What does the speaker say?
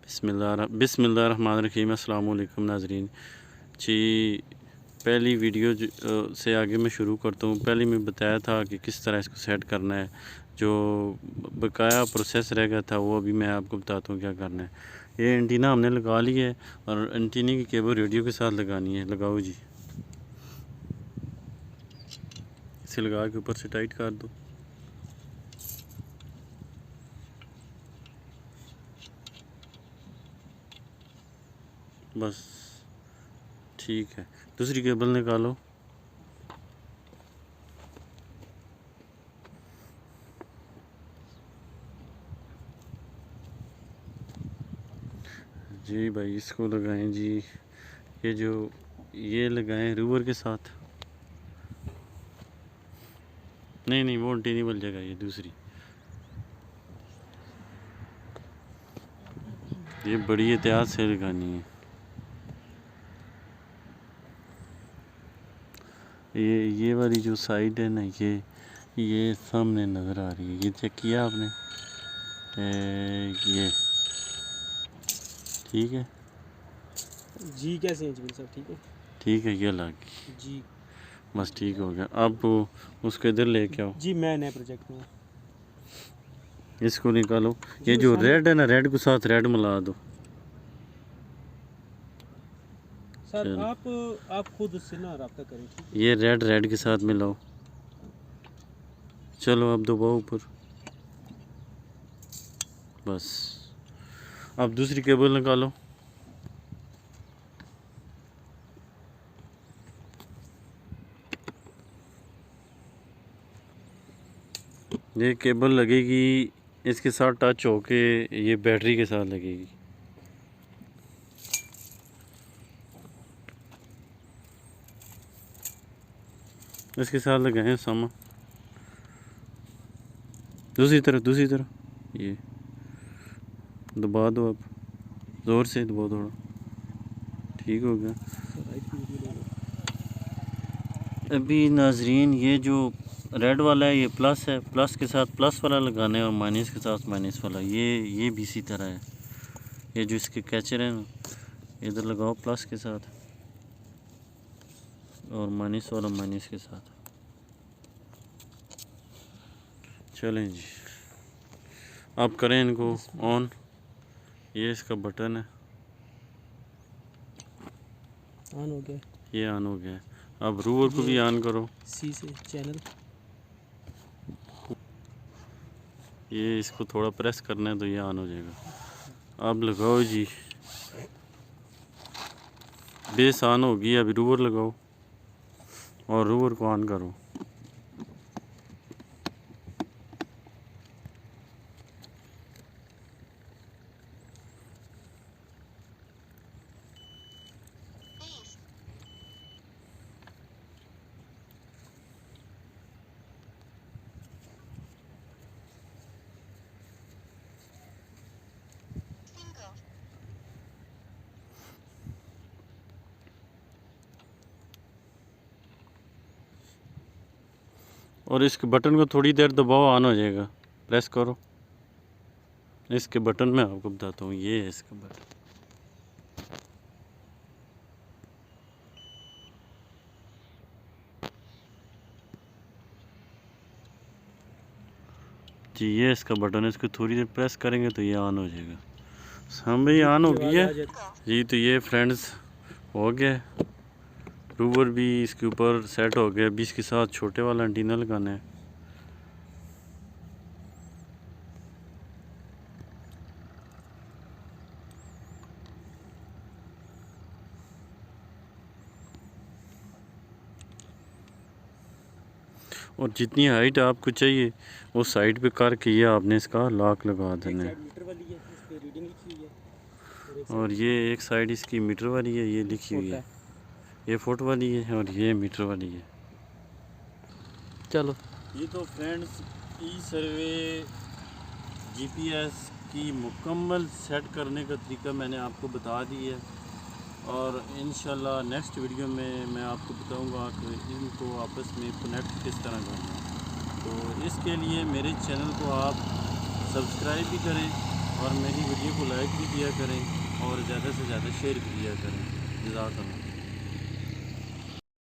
बिस्मिल्लाहिर्रहमानिर्रहीम। अस्सलाम वालेकुम नाज़रीन जी। पहली वीडियो से आगे मैं शुरू करता हूँ। पहले मैं बताया था कि किस तरह इसको सेट करना है। जो बकाया प्रोसेस रह गया था वो अभी मैं आपको बताता हूँ क्या करना है। ये एंटीना हमने लगा ली है और एंटीने की केबल रेडियो के साथ लगानी है। लगाओ जी, इसे लगा के ऊपर से टाइट कर दो। बस ठीक है। दूसरी केबल निकालो। जी भाई, इसको लगाएं जी। ये लगाएं रूवर के साथ। नहीं, वो एंटीना बन जाएगा। ये दूसरी, ये बड़ी एहतियात से लगानी है। ये वाली जो साइड है ना, ये सामने नज़र आ रही है। ये चेक किया आपने? ये ठीक है जी। कैसे हैं जी साहब? ठीक है, ठीक है। ये लग गई जी। बस ठीक हो गया। अब उसके इधर लेके आओ जी मैं नए प्रोजेक्ट में। इसको निकालो। जी ये वो जो सामने रेड है ना, रेड के साथ रेड मिला दो। सर आप खुद उससे ना रब्ता करें, ठीक है? ये रेड के साथ मिलाओ। चलो अब दबाओ ऊपर। बस अब दूसरी केबल निकालो। ये केबल लगेगी इसके साथ टच होके, ये बैटरी के साथ लगेगी। इसके साथ लगाए सामा। दूसरी तरफ ये दबा दो। अब ज़ोर से दबाओ थोड़ा। ठीक हो गया। अभी नाजरीन, ये जो रेड वाला है ये प्लस है। प्लस के साथ प्लस वाला लगाना है और माइनस के साथ माइनस वाला। ये भी इसी तरह है। ये जो इसके कैचर है ना, इधर लगाओ प्लस के साथ और माइनस वाला माइनस के साथ। चलें जी, अब करें इनको ऑन। ये इसका बटन है, ऑन हो गया। ये ऑन हो गया। अब रूवर को भी ऑन करो। सी से चैनल, ये इसको थोड़ा प्रेस करना है तो ये ऑन हो जाएगा। अब लगाओ जी, बेस ऑन होगी। अभी रूवर लगाओ और रूवर को ऑन करो। और इसके बटन को थोड़ी देर दबाओ, ऑन हो जाएगा। प्रेस करो। इसके बटन में आपको बताता हूँ। ये है इसका बटन। जी ये इसका बटन है। इसको थोड़ी देर प्रेस करेंगे तो ये ऑन हो जाएगा। हाँ भाई, ऑन हो गई है जी। तो ये फ्रेंड्स हो गया। रूवर भी इसके ऊपर सेट हो गया। अभी इसके साथ छोटे वाला एंटीना लगाना है। और जितनी हाइट आपको चाहिए उस साइड पे करके ये आपने इसका लॉक लगा देना है। और ये एक साइड इसकी मीटर वाली है, ये लिखी हुई है। ये फुट वाली है और ये मीटर वाली है। चलो, ये तो फ्रेंड्स ई सर्वे जीपीएस की मुकम्मल सेट करने का तरीका मैंने आपको बता दी है। और इंशाल्लाह नेक्स्ट वीडियो में मैं आपको बताऊंगा कि इनको आपस में कनेक्ट किस तरह करना है। तो इसके लिए मेरे चैनल को आप सब्सक्राइब भी करें और मेरी वीडियो को लाइक भी किया करें और ज़्यादा से ज़्यादा शेयर भी किया करें। जज़ाकल्लाह।